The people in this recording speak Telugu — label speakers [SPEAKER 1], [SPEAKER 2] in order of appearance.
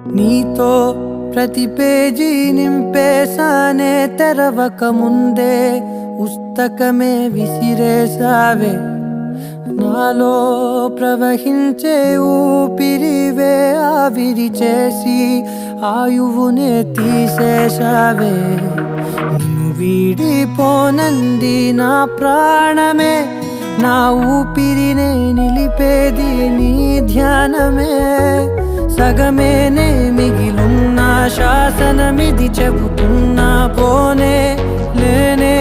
[SPEAKER 1] నీతో ప్రతి పేజీ నింపేసానే తెరవక ముందే పుస్తకమే విసిరేసావే నాలో ప్రవహించే ఊపిరివే ఆవిరి చేసి ఆయువునే తీసేశావే నిన్ను వీడిపోనంది నా ప్రాణమే నా ఊపిరినే నిలిపేది నీ ధ్యానమే సగమేనే మిగిలున్న శాసనమిది చెబుతున్నా పోనే లేనే